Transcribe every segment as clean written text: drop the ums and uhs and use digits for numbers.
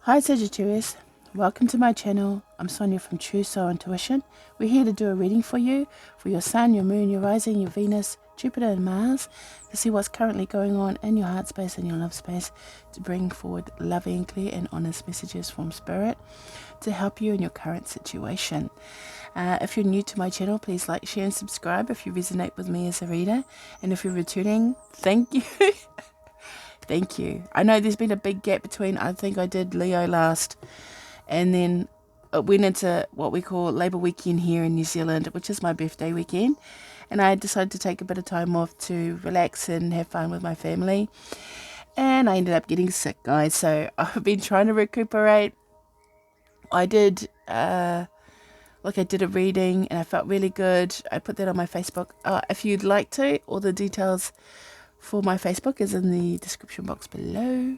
Hi Sagittarius, welcome to my channel. I'm Sonia from Truesoulintuition. We're here to do a reading for you, for your Sun, your Moon, your Rising, your Venus, Jupiter and Mars, to see what's currently going on in your heart space and your love space, to bring forward loving, clear and honest messages from Spirit to help you in your current situation. If you're new to my channel, please like, share and subscribe if you resonate with me as a reader. And if you're returning, thank you. Thank you. I know there's been a big gap between, I think I did Leo last, and then it went into what we call Labour weekend here in New Zealand, which is my birthday weekend. And I decided to take a bit of time off to relax and have fun with my family. And I ended up getting sick, guys. So I've been trying to recuperate. I did, I did a reading and I felt really good. I put that on my Facebook. If you'd like to, all the details for my Facebook is in the description box below.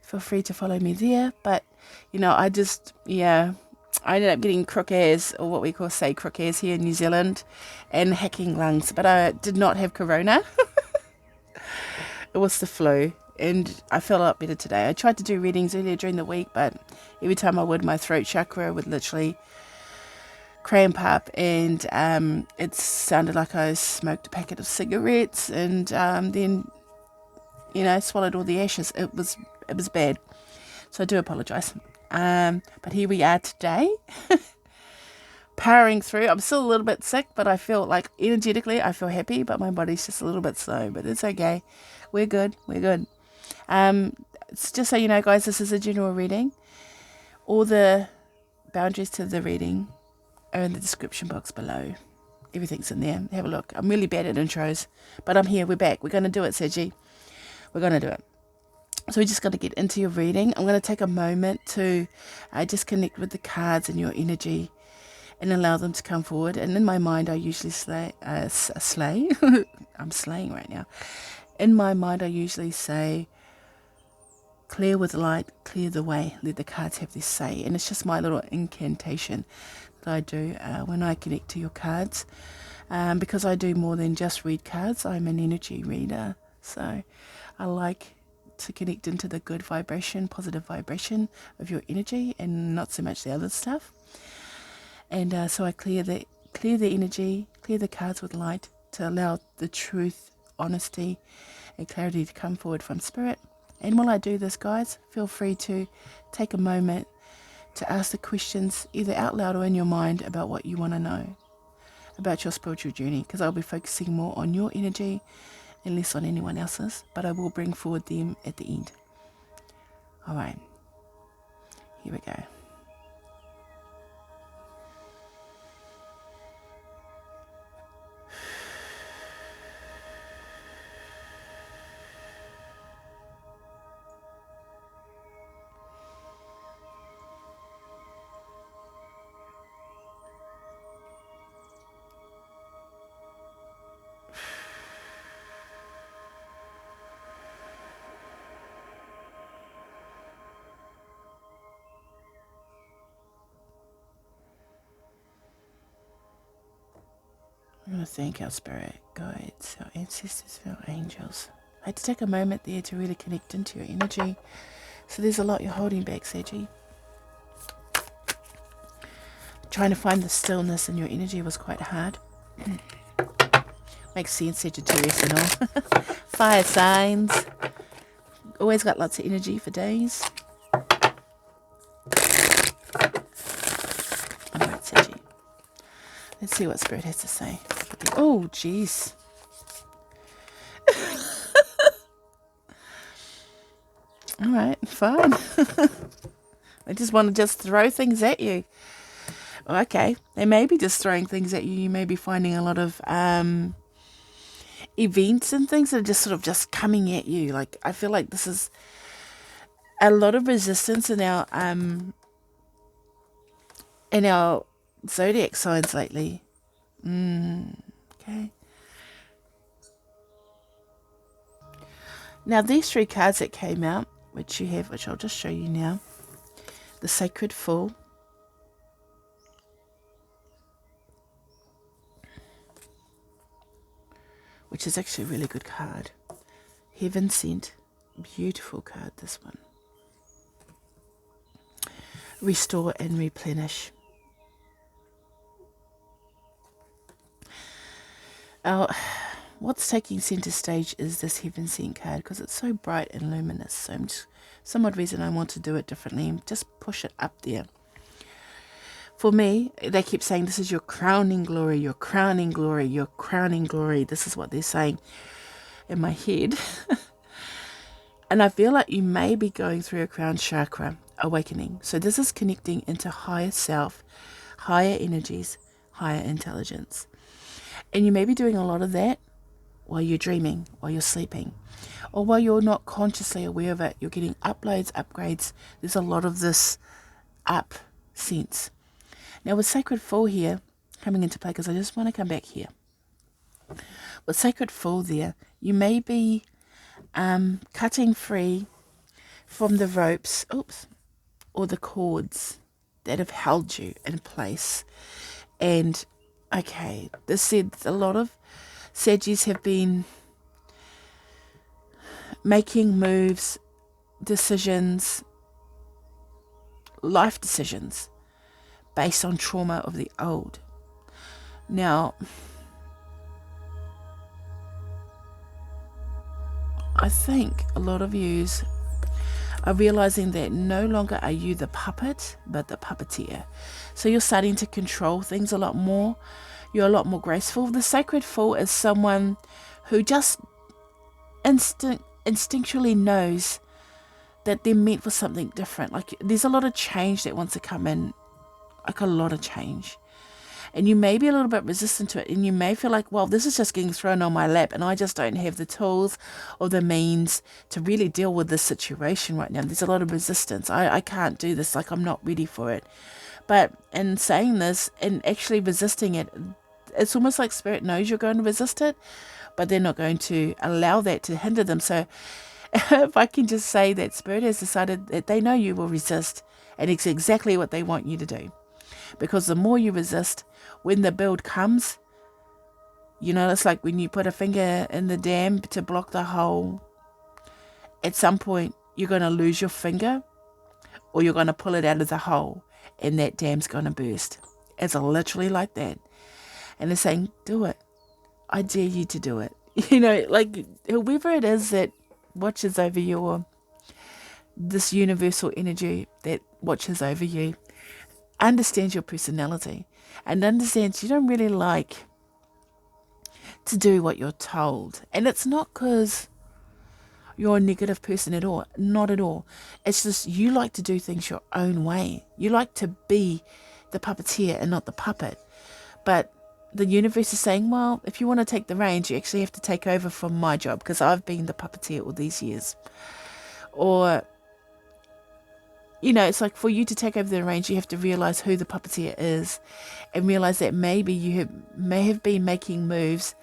Feel free to follow me there. But, you know, I ended up getting crook ears, or what we call crook ears here in New Zealand, and hacking lungs. But I did not have corona. It was the flu. And I felt a lot better today. I tried to do readings earlier during the week, but every time I would, my throat chakra would literally cramp up, and it sounded like I smoked a packet of cigarettes, and then, you know, swallowed all the ashes. It was bad, so I do apologize. But here we are today, powering through. I'm still a little bit sick, but I feel like energetically I feel happy, but my body's just a little bit slow, but it's okay. We're good. It's just so you know, guys, this is a general reading. All the boundaries to the reading are in the description box below. Everything's in there. Have a look. I'm really bad at intros, but I'm here. We're back. We're going to do it, Saggy. We're going to do it. So we're just going to get into your reading. I'm going to take a moment to just connect with the cards and your energy and allow them to come forward. And in my mind, I usually slay. I'm slaying right now. In my mind, I usually say, clear with light, clear the way. Let the cards have their say. And it's just my little incantation that I do when I connect to your cards, because I do more than just read cards. I'm an energy reader, so I like to connect into the good vibration, positive vibration of your energy, and not so much the other stuff. And so I clear the energy, clear the cards with light to allow the truth, honesty and clarity to come forward from Spirit. And while I do this, guys, feel free to take a moment to ask the questions either out loud or in your mind about what you want to know about your spiritual journey, because I'll be focusing more on your energy and less on anyone else's, but I will bring forward them at the end. All right, here we go. I'm going to thank our spirit guides, our ancestors, our angels. I had to take a moment there to really connect into your energy. So there's a lot you're holding back, Saggy. Trying to find the stillness in your energy was quite hard. Makes sense, Sagittarius and all. Fire signs. Always got lots of energy for days. Alright, Saggy. Let's see what Spirit has to say. Oh, jeez. Alright, fine. I just want to throw things at you. Okay, they may be just throwing things at you. You may be finding a lot of events and things that are just sort of just coming at you. Like, I feel like this is a lot of resistance in our zodiac signs lately. Okay. Now, these three cards that came out, which you have, which I'll just show you now. The Sacred Fool. Which is actually a really good card. Heaven Sent. Beautiful card, this one. restore and replenish. What's taking center stage is this Heaven Sent card, because it's so bright and luminous. So some odd reason I want to do it differently and just push it up there. For me, they keep saying this is your crowning glory, your crowning glory, your crowning glory. This is what they're saying in my head. And I feel like you may be going through a crown chakra awakening. So this is connecting into higher self, higher energies, higher intelligence. And you may be doing a lot of that while you're dreaming, while you're sleeping, or while you're not consciously aware of it. You're getting uploads, upgrades. There's a lot of this up sense. Now with Sacred Fall here coming into play, because I just want to come back here. With Sacred Fall there, you may be cutting free from the ropes, or the cords that have held you in place. And okay, this said a lot of Saggies have been making moves, decisions, life decisions based on trauma of the old. Now, I think a lot of yous are realizing that no longer are you the puppet, but the puppeteer. So you're starting to control things a lot more. You're a lot more graceful. The Sacred Fall is someone who just instinctually knows that they're meant for something different. Like there's a lot of change that wants to come in, like a lot of change. And you may be a little bit resistant to it, and you may feel like, well, this is just getting thrown on my lap and I just don't have the tools or the means to really deal with this situation right now. There's a lot of resistance. I can't do this, like I'm not ready for it. But in saying this and actually resisting it, it's almost like Spirit knows you're going to resist it, but they're not going to allow that to hinder them. So if I can just say that Spirit has decided that they know you will resist, and it's exactly what they want you to do. Because the more you resist, when the build comes, you know, it's like when you put a finger in the dam to block the hole, at some point you're going to lose your finger, or you're going to pull it out of the hole and that dam's going to burst. It's literally like that. And they're saying, do it. I dare you to do it. You know, like whoever it is that watches over you, or this universal energy that watches over you, understands your personality and understands you don't really like to do what you're told. And it's not because you're a negative person at all. Not at all. It's just you like to do things your own way. You like to be the puppeteer and not the puppet. But the universe is saying, well, if you want to take the reins, you actually have to take over from my job, because I've been the puppeteer all these years. Or, you know, it's like for you to take over the reins, you have to realize who the puppeteer is, and realize that maybe you may have been making moves,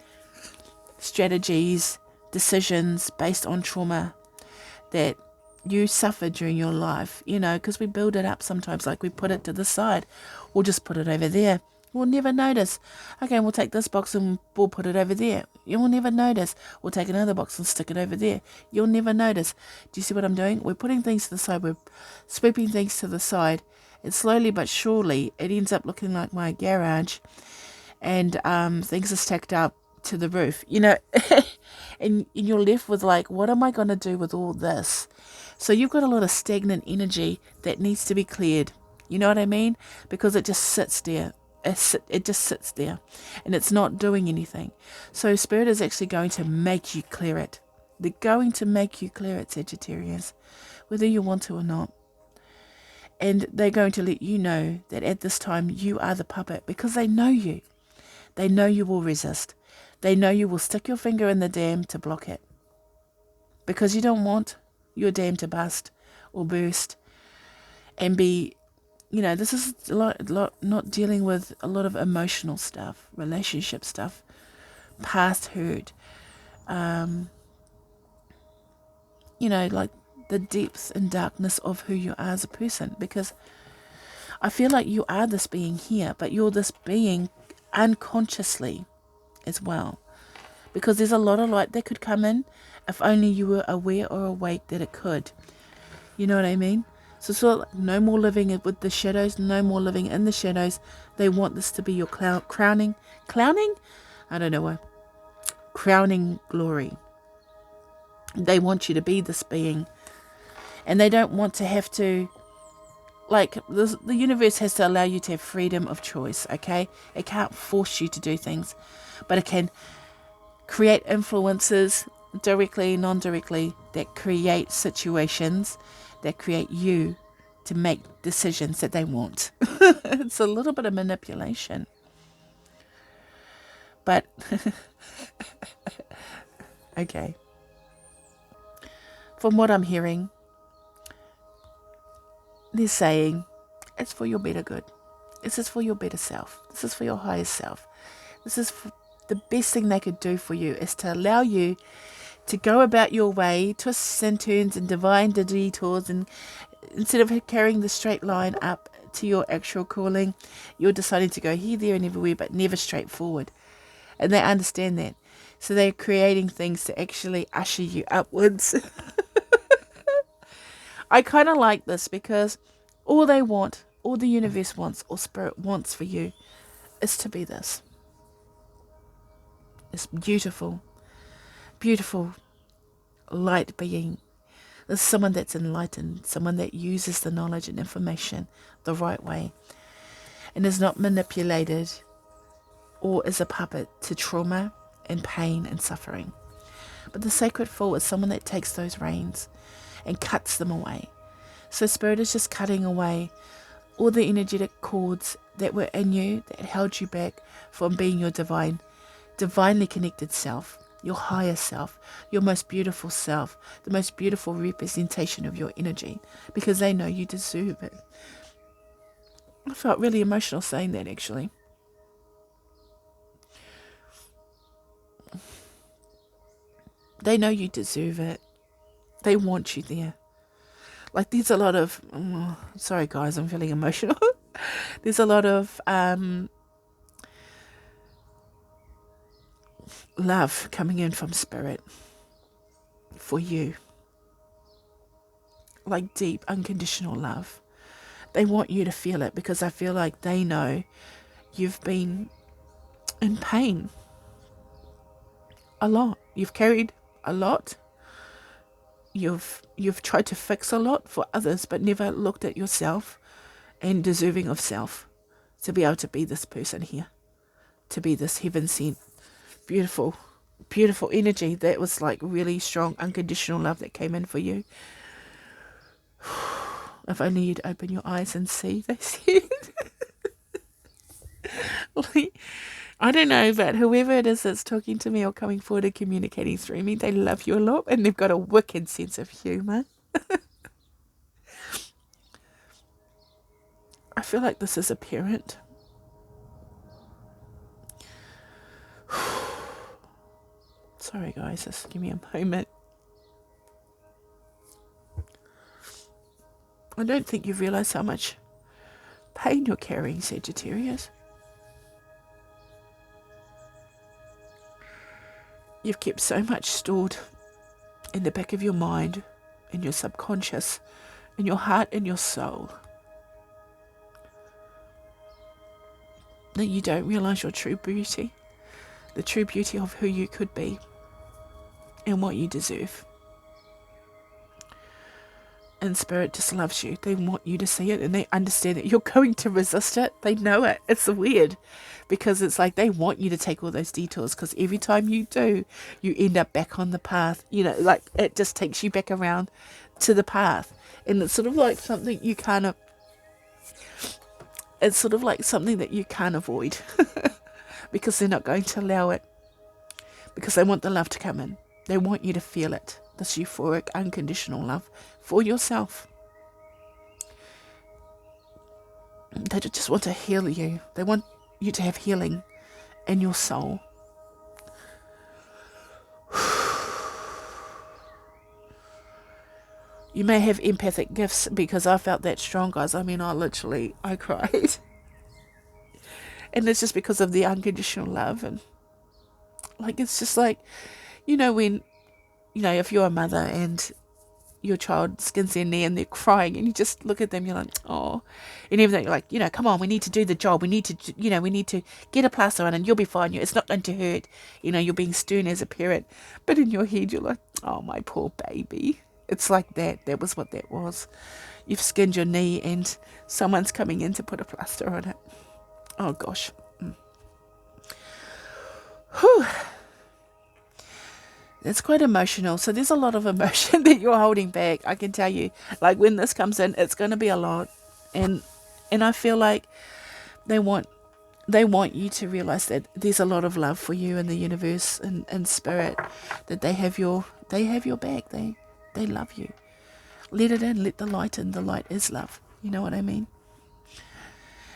strategies, decisions based on trauma that you suffered during your life, you know, because we build it up sometimes, like we put it to the side. We'll just put it over there. We'll never notice. Okay, we'll take this box and we'll put it over there. You'll never notice. We'll take another box and stick it over there. You'll never notice. Do you see what I'm doing? We're putting things to the side. We're sweeping things to the side. And slowly but surely, it ends up looking like my garage. And things are stacked up to the roof, you know. And you're left with like, what am I going to do with all this? So you've got a lot of stagnant energy that needs to be cleared. You know what I mean? Because it just sits there. It just sits there and it's not doing anything. So Spirit is actually going to make you clear it. They're going to make you clear it, Sagittarius, whether you want to or not. And they're going to let you know that at this time you are the puppet, because they know you. They know you will resist. They know you will stick your finger in the dam to block it, because you don't want your dam to bust or burst and be, you know, this is a lot not dealing with a lot of emotional stuff, relationship stuff, past hurt, you know, like the depth and darkness of who you are as a person. Because I feel like you are this being here, but you're this being unconsciously as well. Because there's a lot of light that could come in if only you were aware or awake that it could. You know what I mean? So sort of like no more living with the shadows, no more living in the shadows. They want this to be your crowning? I don't know, crowning glory. They want you to be this being. And they don't want to have to, like, the universe has to allow you to have freedom of choice, okay? It can't force you to do things, but it can create influences, directly, non-directly, that create situations that create you to make decisions that they want. It's a little bit of manipulation. But, okay. From what I'm hearing, they're saying, it's for your better good. This is for your better self. This is for your higher self. This is for the best thing they could do for you, is to allow you to go about your way, twists and turns and divine detours, and instead of carrying the straight line up to your actual calling, you're deciding to go here, there and everywhere, but never straight forward. And they understand that. So they're creating things to actually usher you upwards. I kind of like this because all they want, all the universe wants, or spirit wants for you, is to be this. This beautiful, beautiful light being. This is someone that's enlightened, someone that uses the knowledge and information the right way and is not manipulated or is a puppet to trauma and pain and suffering. But the sacred fool is someone that takes those reins and cuts them away. So spirit is just cutting away all the energetic cords that were in you, that held you back from being your divinely connected self, your higher self, your most beautiful self, the most beautiful representation of your energy, because they know you deserve it. I felt really emotional saying that, actually. They know you deserve it. They want you there. Like, there's a lot of, sorry guys, I'm feeling emotional. There's a lot of love coming in from spirit for you. Like deep, unconditional love. They want you to feel it because I feel like they know you've been in pain a lot. You've carried a lot. You've tried to fix a lot for others, but never looked at yourself and deserving of self to be able to be this person here, to be this heaven sent, beautiful, beautiful energy that was like really strong, unconditional love that came in for you. If only you'd open your eyes and see, they said. Like, I don't know, but whoever it is that's talking to me or coming forward and communicating through me, they love you a lot and they've got a wicked sense of humour. I feel like this is a parent. Sorry guys, just give me a moment. I don't think you realise how much pain you're carrying, Sagittarius. You've kept so much stored in the back of your mind, in your subconscious, in your heart, in your soul, that you don't realise your true beauty, the true beauty of who you could be and what you deserve. And spirit just loves you. They want you to see it and they understand that you're going to resist it. They know it. It's weird because it's like they want you to take all those detours because every time you do, you end up back on the path. You know, like it just takes you back around to the path. And it's sort of like something you can't, it's sort of like something that you can't avoid because they're not going to allow it because they want the love to come in. They want you to feel it. This euphoric, unconditional love for yourself. They just want to heal you. They want you to have healing in your soul. You may have empathic gifts because I felt that strong, guys. I mean, I cried. And it's just because of the unconditional love. And like, it's just like, you know, when, you know, if you're a mother and your child skins their knee and they're crying, and you just look at them, you're like, oh, and everything, you're like, you know, come on, we need to do the job, we need to, you know, we need to get a plaster on and you'll be fine, it's not going to hurt, you know, you're being stern as a parent, but in your head you're like, oh, my poor baby. It's like that was what that was. You've skinned your knee and someone's coming in to put a plaster on it. Oh gosh. Whew. It's quite emotional. So there's a lot of emotion that you're holding back. I can tell you, like when this comes in, it's going to be a lot. And I feel like they want you to realize that there's a lot of love for you in the universe and spirit, that they have your back. They love you. Let it in, let the light in. The light is love. You know what I mean?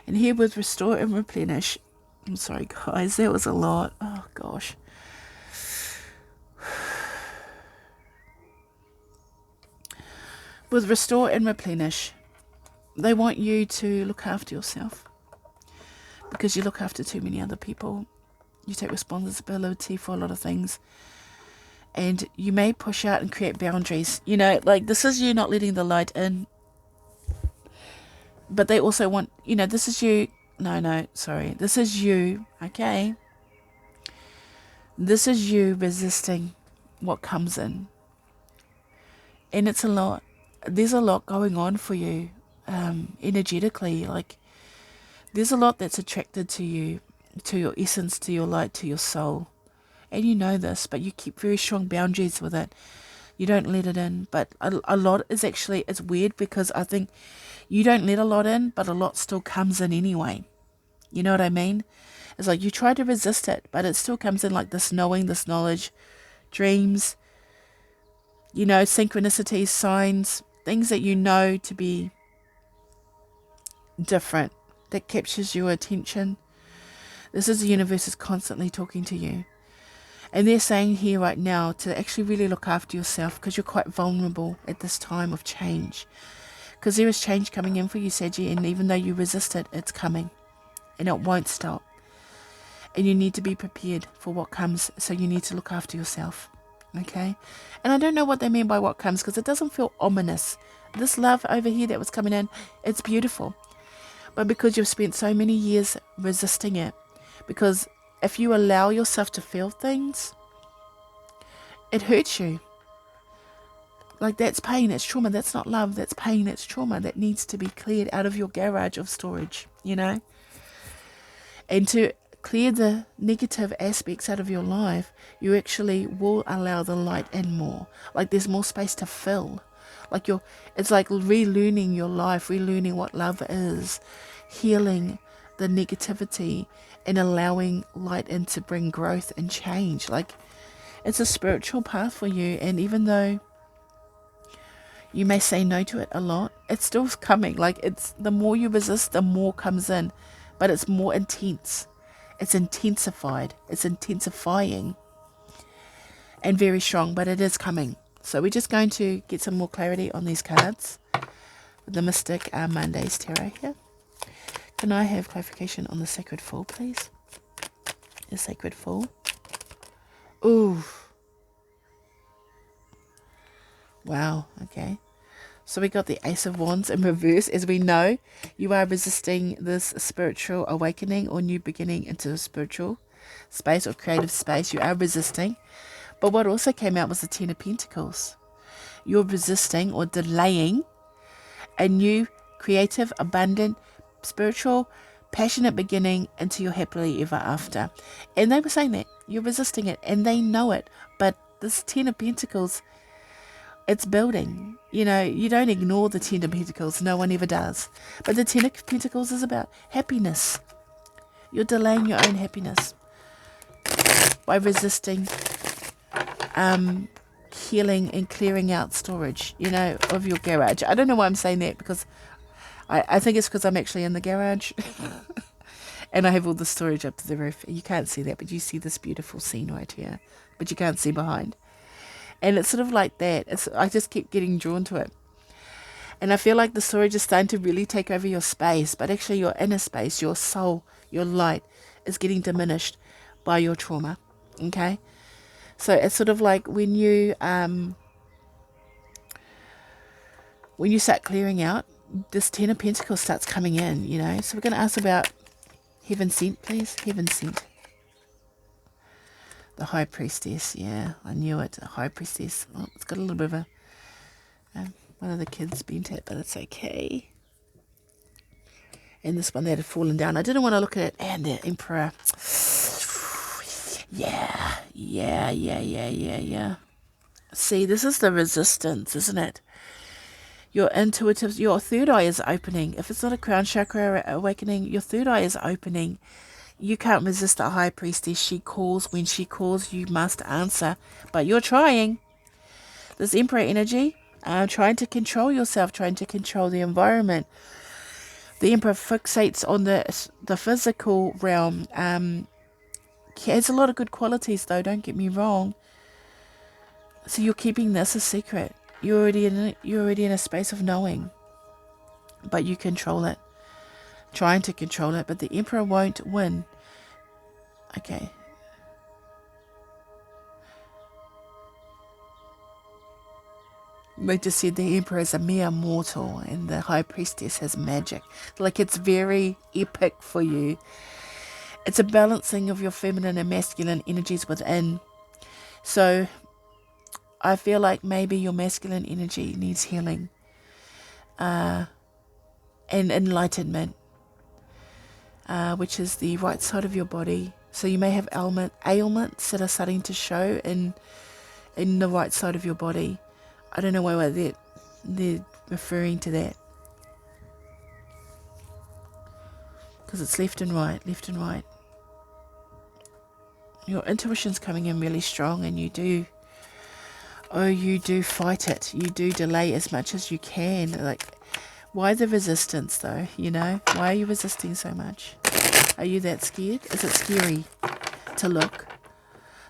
And here with restore and replenish. I'm sorry guys, that was a lot. Oh gosh. With restore and replenish, they want you to look after yourself, because you look after too many other people. You take responsibility for a lot of things, and you may push out and create boundaries. You know, like this is you not letting the light in, but they also want, you know, this is you. This is you, okay? This is you resisting what comes in, and it's a lot. There's a lot going on for you energetically. Like there's a lot that's attracted to you, to your essence, to your light, to your soul, and you know this, but you keep very strong boundaries with it. You don't let it in, but a lot is actually, it's weird because I think you don't let a lot in, but a lot still comes in anyway. You know what I mean? It's like you try to resist it, but it still comes in, like this knowing, this knowledge, dreams, you know, synchronicities, signs, things that you know to be different, that captures your attention. This is the universe is constantly talking to you. And they're saying here right now to actually really look after yourself, because you're quite vulnerable at this time of change. Because there is change coming in for you, Saggy, and even though you resist it, it's coming. And it won't stop. And you need to be prepared for what comes, so you need to look after yourself. Okay? And I don't know what they mean by what comes, because it doesn't feel ominous. This love over here that was coming in, it's beautiful. But because you've spent so many years resisting it, because if you allow yourself to feel things, it hurts you. Like that's pain, that's trauma, that's not love, that's pain, that's trauma that needs to be cleared out of your garage of storage, you know? And to clear the negative aspects out of your life, you actually will allow the light in more. Like there's more space to fill. Like it's like relearning your life, relearning what love is, healing the negativity and allowing light in to bring growth and change. Like it's a spiritual path for you, and even though you may say no to it a lot, it's still coming. Like it's the more you resist, the more comes in, but it's more intense. It's intensified. It's intensifying and very strong, but it is coming. So we're just going to get some more clarity on these cards. The Mystic Mondays Tarot here. Can I have clarification on the Sacred Fool, please? The Sacred Fool. Ooh. Wow, okay. So we got the Ace of Wands in reverse. As we know, you are resisting this spiritual awakening or new beginning into a spiritual space or creative space. You are resisting. But what also came out was the Ten of Pentacles. You're resisting or delaying a new, creative, abundant, spiritual, passionate beginning into your happily ever after. And they were saying that. You're resisting it. And they know it. But this Ten of Pentacles, it's building. You know, you don't ignore the Ten of Pentacles. No one ever does. But the Ten of Pentacles is about happiness. You're delaying your own happiness by resisting healing and clearing out storage, you know, of your garage. I don't know why I'm saying that, because I think it's because I'm actually in the garage and I have all the storage up to the roof. You can't see that, but you see this beautiful scene right here, but you can't see behind. And it's sort of like that. I just keep getting drawn to it. And I feel like the storage is starting to really take over your space, but actually your inner space, your soul, your light is getting diminished by your trauma. Okay? So it's sort of like when you when you start clearing out, this Ten of Pentacles starts coming in, you know. So we're going to ask about Heaven Sent, please. Heaven Sent. The High Priestess. Yeah, I knew it. The High Priestess. Oh, it's got a little bit of a... one of the kids bent it, but it's okay. And this one that had fallen down. I didn't want to look at it. And the Emperor. Yeah. See, this is the resistance, isn't it? Your intuitive, your third eye is opening. If it's not a crown chakra awakening, your third eye is opening. You can't resist the High Priestess. She calls. When she calls, you must answer. But you're trying. This Emperor energy, trying to control yourself, trying to control the environment. The Emperor fixates on the physical realm. Has a lot of good qualities, though, don't get me wrong. So you're keeping this a secret. You're already in a space of knowing. But you control it. Trying to control it, but the Emperor won't win. Okay. They just said the Emperor is a mere mortal and the High Priestess has magic. Like, it's very epic for you. It's a balancing of your feminine and masculine energies within. So I feel like maybe your masculine energy needs healing and enlightenment, which is the right side of your body. So you may have ailments that are starting to show in the right side of your body. I don't know why they're referring to that. Because it's left and right, left and right. Your intuition's coming in really strong, and you do fight it. You do delay as much as you can. Like, why the resistance though, you know? Why are you resisting so much? Are you that scared? Is it scary to look?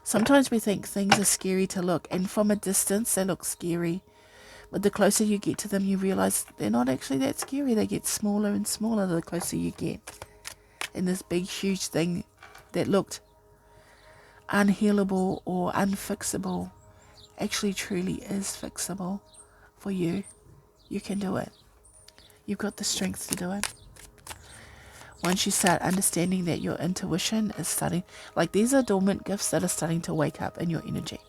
Sometimes we think things are scary to look, and from a distance they look scary. But the closer you get to them, you realize they're not actually that scary. They get smaller and smaller the closer you get. And this big, huge thing that looked unhealable or unfixable actually truly is fixable for you. You can do it. You've got the strength to do it. Once you start understanding that your intuition is starting, like, these are dormant gifts that are starting to wake up in your energy.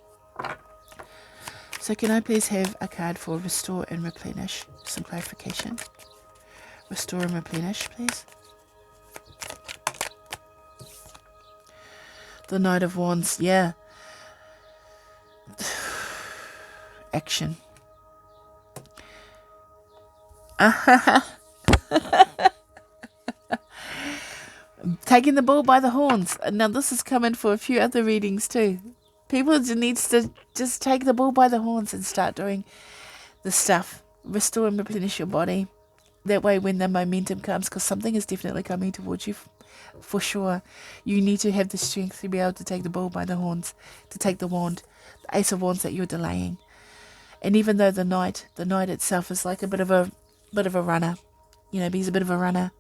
So can I please have a card for Restore and Replenish? Some clarification. Restore and Replenish, please. The Knight of Wands, yeah. Action. Taking the bull by the horns. Now this is coming for a few other readings too. People needs to just take the bull by the horns and start doing the stuff. Restore and replenish your body. That way when the momentum comes, because something is definitely coming towards you for sure, you need to have the strength to be able to take the bull by the horns, to take the wand, the Ace of Wands that you're delaying. And even though the knight itself is like a bit of a runner, you know, he's a bit of a runner,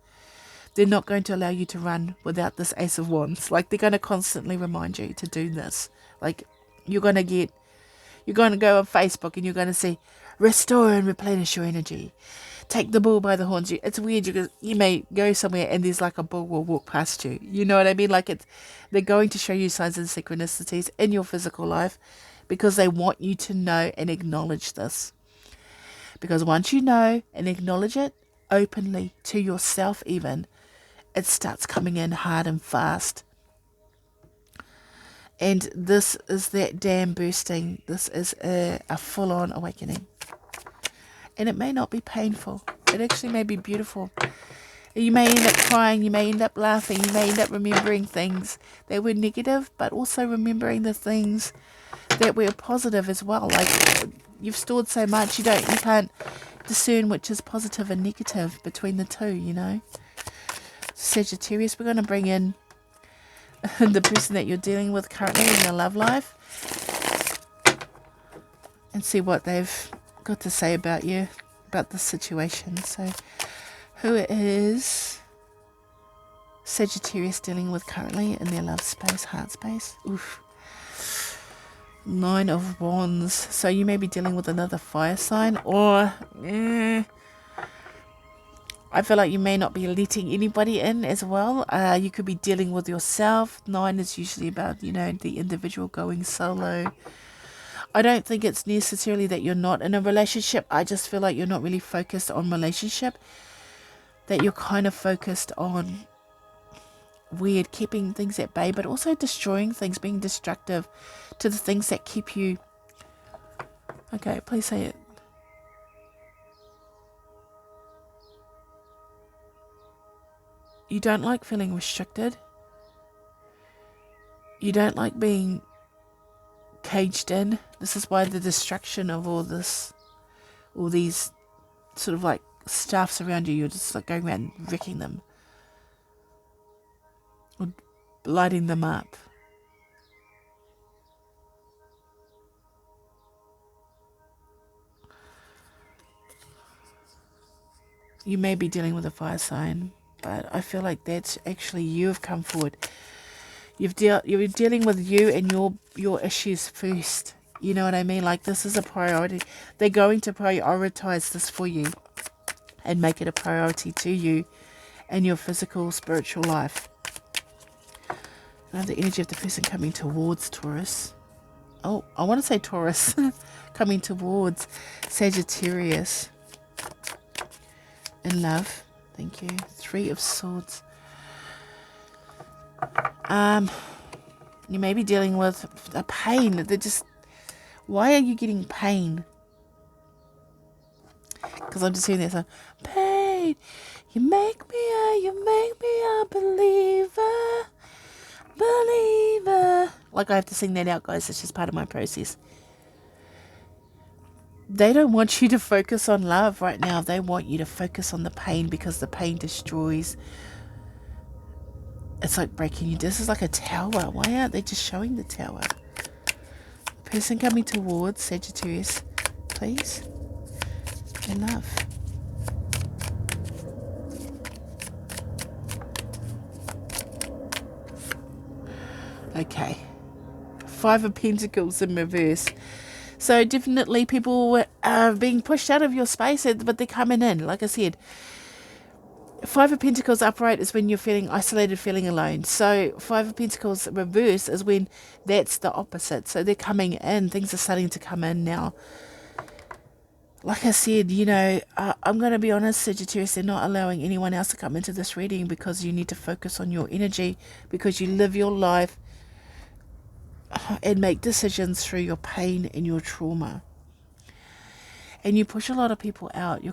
they're not going to allow you to run without this Ace of Wands. Like, they're going to constantly remind you to do this. Like, you're going to go on Facebook and you're going to see, restore and replenish your energy. Take the bull by the horns. It's weird. You may go somewhere and there's like a bull will walk past you. You know what I mean? Like, they're going to show you signs and synchronicities in your physical life because they want you to know and acknowledge this. Because once you know and acknowledge it openly to yourself even, it starts coming in hard and fast. And this is that dam bursting. This is a full-on awakening. And it may not be painful. It actually may be beautiful. You may end up crying. You may end up laughing. You may end up remembering things that were negative, but also remembering the things that were positive as well. Like, you've stored so much, you can't discern which is positive and negative between the two, you know. Sagittarius, we're going to bring in the person that you're dealing with currently in your love life and see what they've got to say about you, about the situation. So, who is Sagittarius dealing with currently in their love space, heart space? Oof. Nine of Wands. So you may be dealing with another fire sign, or I feel like you may not be letting anybody in as well. You could be dealing with yourself. Nine is usually about, the individual going solo. I don't think it's necessarily that you're not in a relationship. I just feel like you're not really focused on relationship. That you're kind of focused on keeping things at bay, but also destroying things, being destructive to the things that keep you. Okay, please say it. You don't like feeling restricted. You don't like being caged in. This is why the destruction of all these sort of like staffs around you're just like going around wrecking them. Or lighting them up. You may be dealing with a fire sign, but I feel like that's actually you have come forward. You're dealing with you and your issues first. You know what I mean? Like, this is a priority. They're going to prioritize this for you and make it a priority to you and your physical, spiritual life. I have the energy of the person coming towards Taurus. Oh, I want to say Taurus. Coming towards Sagittarius. In love. Thank you. Three of Swords. You may be dealing with a pain. Why are you getting pain? Because I'm just hearing that song. Pain. You make me a believer. Like, I have to sing that out, guys. It's just part of my process. They don't want you to focus on love right now. They want you to focus on the pain, because the pain destroys. It's like breaking you. This is like a tower. Why aren't they just showing the tower? Person coming towards Sagittarius, please. In love. Okay. Five of Pentacles in reverse. So definitely people are being pushed out of your space, but they're coming in. Like I said, Five of Pentacles upright is when you're feeling isolated, feeling alone. So Five of Pentacles reverse is when that's the opposite. So they're coming in. Things are starting to come in now. Like I said, I'm going to be honest, Sagittarius, they're not allowing anyone else to come into this reading, because you need to focus on your energy, because you live your life and make decisions through your pain and your trauma. And you push a lot of people out. You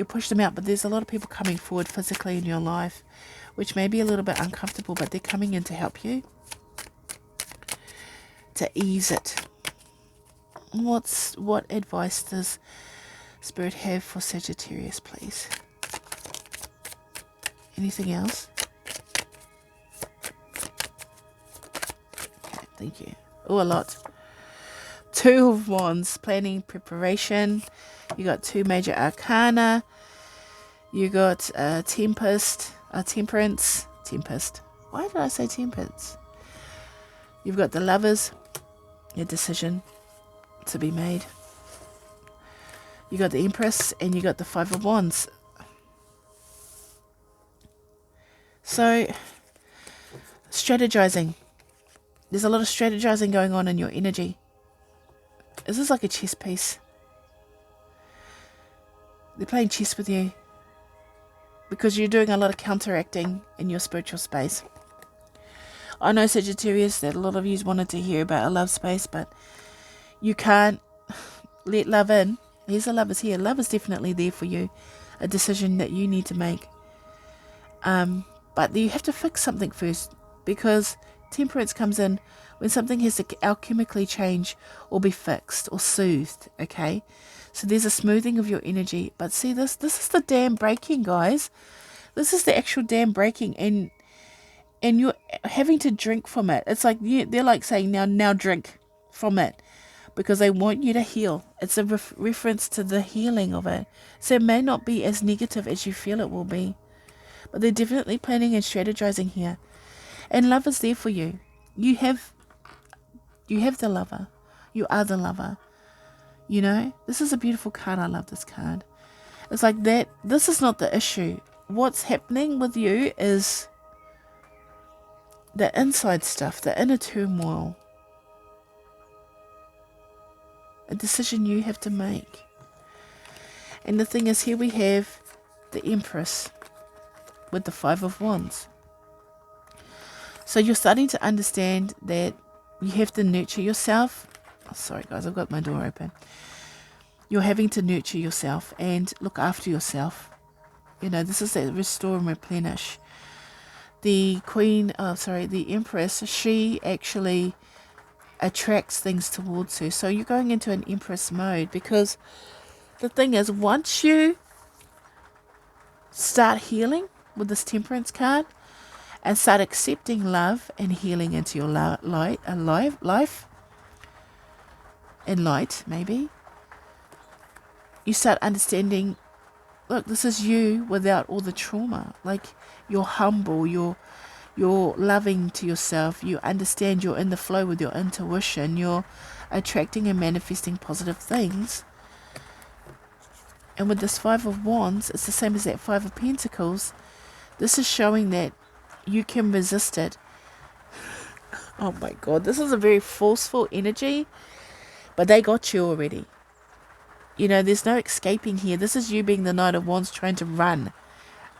push them out, but there's a lot of people coming forward physically in your life, which may be a little bit uncomfortable, but they're coming in to help you, to ease it. What advice does Spirit have for Sagittarius, please? Anything else? Okay, thank you. Oh, a lot. Two of Wands, planning, preparation. You got two major arcana. You got Tempest, Temperance. Why did I say Temperance? You've got the Lovers, a decision to be made. You got the Empress, and you got the Five of Wands. So, strategizing. There's a lot of strategizing going on in your energy. Is this like a chess piece? They're playing chess with you, because you're doing a lot of counteracting in your spiritual space. I know, Sagittarius, that a lot of you wanted to hear about a love space, but you can't let love in. Here's the Lovers here. Love is definitely there for you. A decision that you need to make. But you have to fix something first, because Temperance comes in when something has to alchemically change or be fixed or soothed, okay? So there's a smoothing of your energy. But see, this is the dam breaking, guys. This is the actual dam breaking, and you're having to drink from it. It's like they're like saying, now drink from it, because they want you to heal. It's a reference to the healing of it. So it may not be as negative as you feel it will be, but they're definitely planning and strategizing here. And love is there for you. You have You have the lover. You are the lover. You know, this is a beautiful card. I love this card. It's like that. This is not the issue. What's happening with you is the inside stuff, the inner turmoil. A decision you have to make. And the thing is, here we have the Empress with the Five of Wands. So you're starting to understand that you have to nurture yourself. Oh, sorry guys, I've got my door open. You're having to nurture yourself and look after yourself. You know, this is that restore and replenish. The the Empress, she actually attracts things towards her. So you're going into an Empress mode, because the thing is, once you start healing with this Temperance card and start accepting love and healing into your life and light, maybe, you start understanding, look, this is you without all the trauma. Like, you're humble, you're loving to yourself, you understand, you're in the flow with your intuition, you're attracting and manifesting positive things. And with this Five of Wands, it's the same as that Five of Pentacles. This is showing that you can resist it. Oh my God, this is a very forceful energy, but they got you already. You know, there's no escaping here. This is you being the Knight of Wands trying to run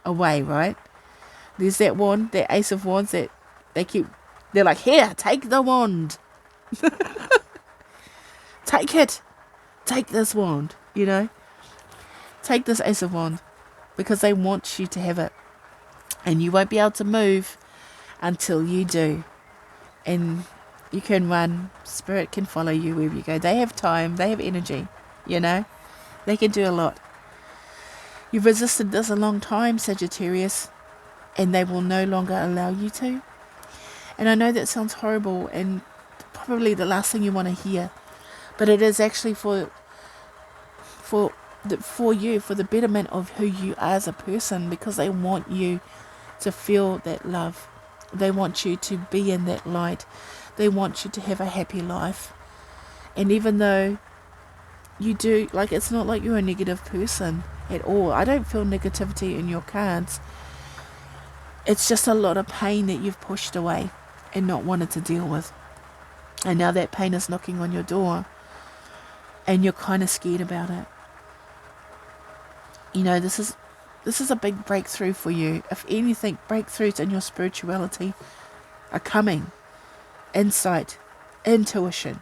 away, right? There's that wand, that Ace of Wands that they're like, here, take the wand. Take it. Take this wand, you know. Take this Ace of Wands, because they want you to have it. And you won't be able to move until you do. And you can run. Spirit can follow you wherever you go. They have time. They have energy. You know. They can do a lot. You've resisted this a long time, Sagittarius. And they will no longer allow you to. And I know that sounds horrible and probably the last thing you want to hear. But it is actually for you, for the betterment of who you are as a person, because they want you to feel that love. They want you to be in that light. They want you to have a happy life. And even though you do, like, it's not like you're a negative person at all. I don't feel negativity in your cards. It's just a lot of pain that you've pushed away and not wanted to deal with. And now that pain is knocking on your door and you're kind of scared about it. You know, this is a big breakthrough for you. If anything, breakthroughs in your spirituality are coming. Insight, intuition,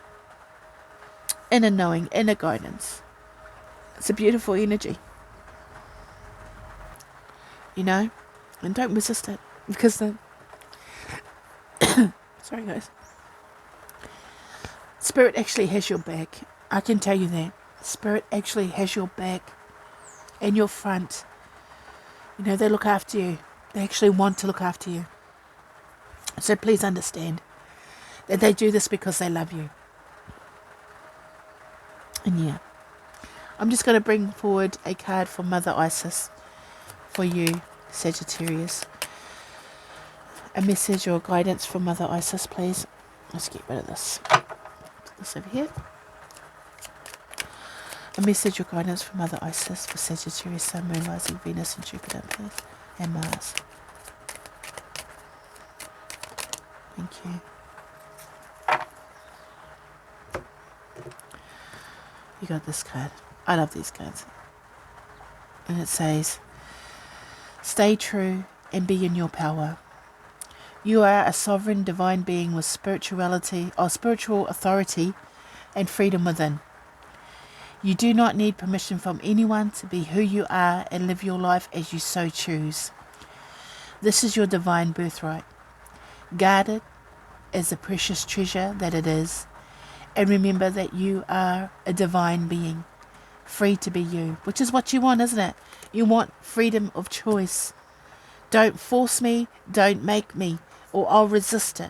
inner knowing, inner guidance. It's a beautiful energy. You know? And don't resist it. Because the... Sorry guys. Spirit actually has your back. I can tell you that. Spirit actually has your back and your front. You know, they look after you. They actually want to look after you. So please understand that they do this because they love you. And yeah, I'm just going to bring forward a card for Mother Isis for you, Sagittarius. A message or guidance from Mother Isis, please. Let's get rid of this. Put this over here. A message or guidance from Mother Isis for Sagittarius, Sun, Moon, Rising, Venus and Jupiter, please. And Mars. Thank you. You got this card. I love these cards. And it says, stay true and be in your power. You are a sovereign divine being with spirituality or spiritual authority and freedom within. You do not need permission from anyone to be who you are and live your life as you so choose. This is your divine birthright. Guard it as the precious treasure that it is. And remember that you are a divine being, free to be you, which is what you want, isn't it? You want freedom of choice. Don't force me, don't make me, or I'll resist it.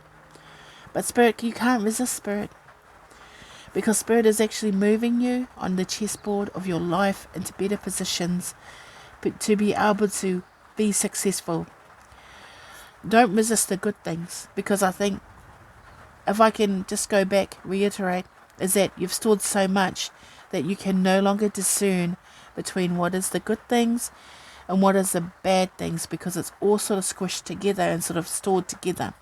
But Spirit, you can't resist Spirit. Because Spirit is actually moving you on the chessboard of your life into better positions, but to be able to be successful. Don't resist the good things, because I think if I can just go back, reiterate, is that you've stored so much that you can no longer discern between what is the good things and what is the bad things, because it's all sort of squished together and sort of stored together.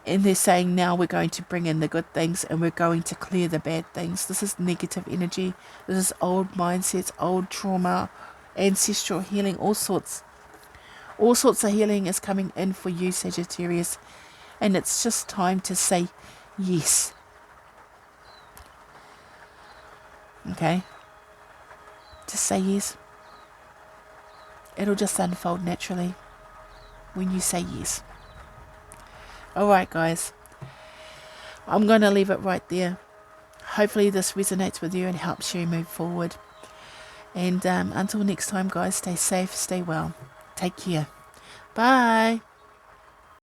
And they're saying now we're going to bring in the good things and we're going to clear the bad things. This is negative energy. This is old mindsets, old trauma, ancestral healing, all sorts. All sorts of healing is coming in for you, Sagittarius. And it's just time to say yes. Okay? Just say yes. It'll just unfold naturally when you say yes. Alright, guys. I'm going to leave it right there. Hopefully this resonates with you and helps you move forward. And until next time, guys, stay safe, stay well. Take care. Bye.